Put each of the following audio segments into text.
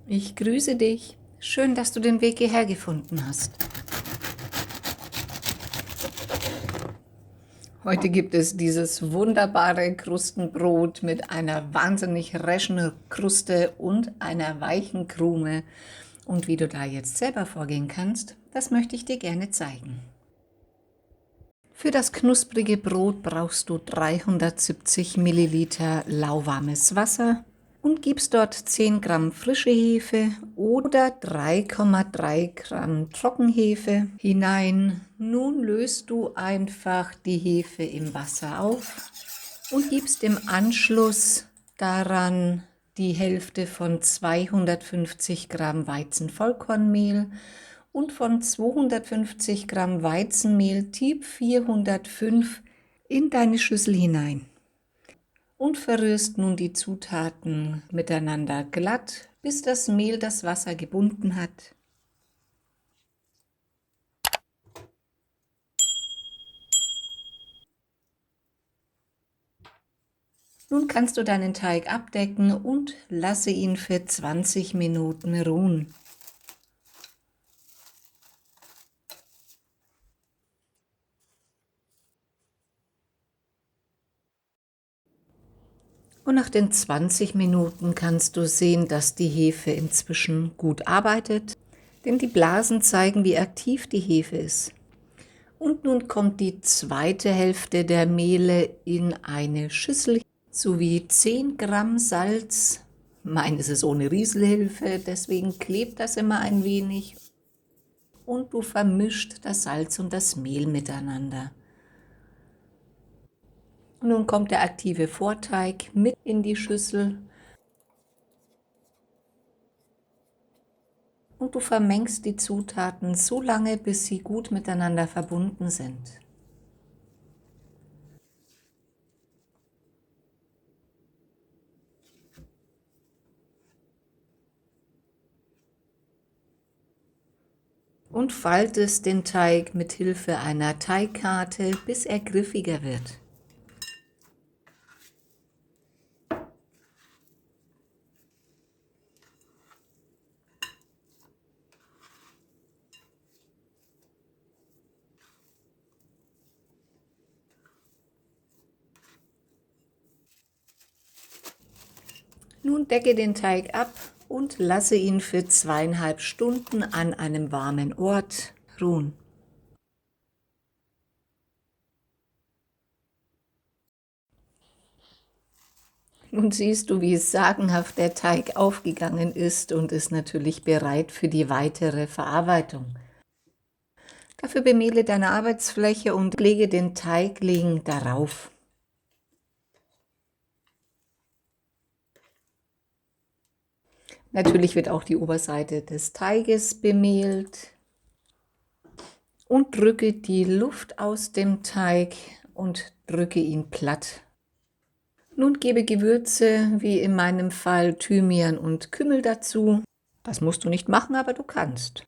Ich grüße dich. Schön, dass du den Weg hierher gefunden hast. Heute gibt es dieses wunderbare Krustenbrot mit einer wahnsinnig reschen Kruste und einer weichen Krume. Und wie du da jetzt selber vorgehen kannst, das möchte ich dir gerne zeigen. Für das knusprige Brot brauchst du 370 Milliliter lauwarmes Wasser und gibst dort 10 Gramm frische Hefe oder 3,3 Gramm Trockenhefe hinein. Nun löst du einfach die Hefe im Wasser auf und gibst im Anschluss daran die Hälfte von 250 Gramm Weizenvollkornmehl und von 250 Gramm Weizenmehl Typ 405 in deine Schüssel hinein. Und verrührst nun die Zutaten miteinander glatt, bis das Mehl das Wasser gebunden hat. Nun kannst du deinen Teig abdecken und lasse ihn für 20 Minuten ruhen. Und nach den 20 Minuten kannst du sehen, dass die Hefe inzwischen gut arbeitet, denn die Blasen zeigen, wie aktiv die Hefe ist. Und nun kommt die zweite Hälfte der Mehle in eine Schüssel sowie 10 Gramm Salz. Meines ist ohne Rieselhilfe, deswegen klebt das immer ein wenig. Und du vermischt das Salz und das Mehl miteinander. Nun kommt der aktive Vorteig mit in die Schüssel und du vermengst die Zutaten so lange, bis sie gut miteinander verbunden sind. Und faltest den Teig mit Hilfe einer Teigkarte, bis er griffiger wird. Nun decke den Teig ab und lasse ihn für 2,5 Stunden an einem warmen Ort ruhen. Nun siehst du, wie sagenhaft der Teig aufgegangen ist und ist natürlich bereit für die weitere Verarbeitung. Dafür bemehle deine Arbeitsfläche und lege den Teigling darauf. Natürlich wird auch die Oberseite des Teiges bemehlt und drücke die Luft aus dem Teig und drücke ihn platt. Nun gebe Gewürze, wie in meinem Fall Thymian und Kümmel dazu. Das musst du nicht machen, aber du kannst.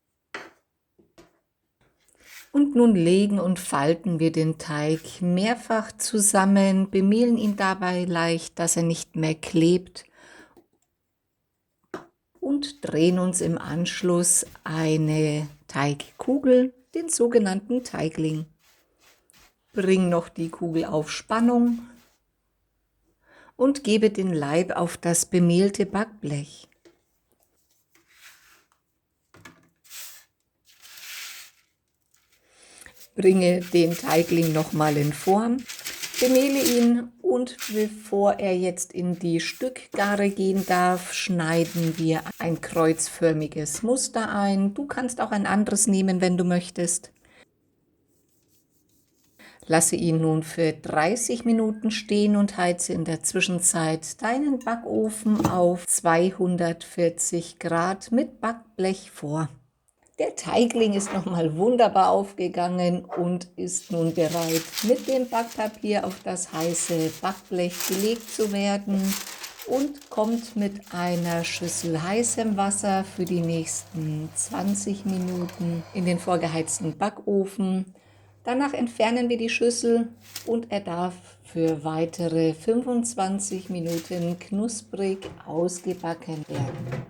Und nun legen und falten wir den Teig mehrfach zusammen, bemehlen ihn dabei leicht, dass er nicht mehr klebt und drehen uns im Anschluss eine Teigkugel, den sogenannten Teigling. Bring noch die Kugel auf Spannung und gebe den Leib auf das bemehlte Backblech. Bringe den Teigling nochmal in Form, bemehle ihn und bevor er jetzt in die Stückgare gehen darf, schneiden wir ein kreuzförmiges Muster ein. Du kannst auch ein anderes nehmen, wenn du möchtest. Lasse ihn nun für 30 Minuten stehen und heize in der Zwischenzeit deinen Backofen auf 240 Grad mit Backblech vor. Der Teigling ist nochmal wunderbar aufgegangen und ist nun bereit, mit dem Backpapier auf das heiße Backblech gelegt zu werden und kommt mit einer Schüssel heißem Wasser für die nächsten 20 Minuten in den vorgeheizten Backofen. Danach entfernen wir die Schüssel und er darf für weitere 25 Minuten knusprig ausgebacken werden.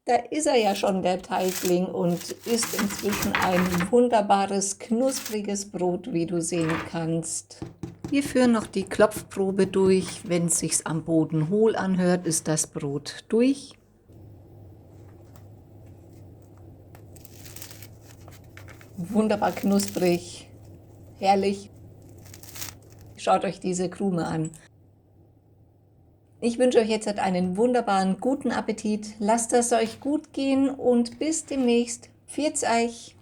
Da ist er ja schon, der Teigling, und ist inzwischen ein wunderbares, knuspriges Brot, wie du sehen kannst. Wir führen noch die Klopfprobe durch. Wenn es sich am Boden hohl anhört, ist das Brot durch. Wunderbar knusprig, herrlich. Schaut euch diese Krume an. Ich wünsche euch jetzt einen wunderbaren, guten Appetit. Lasst es euch gut gehen und bis demnächst. Pfiat euch!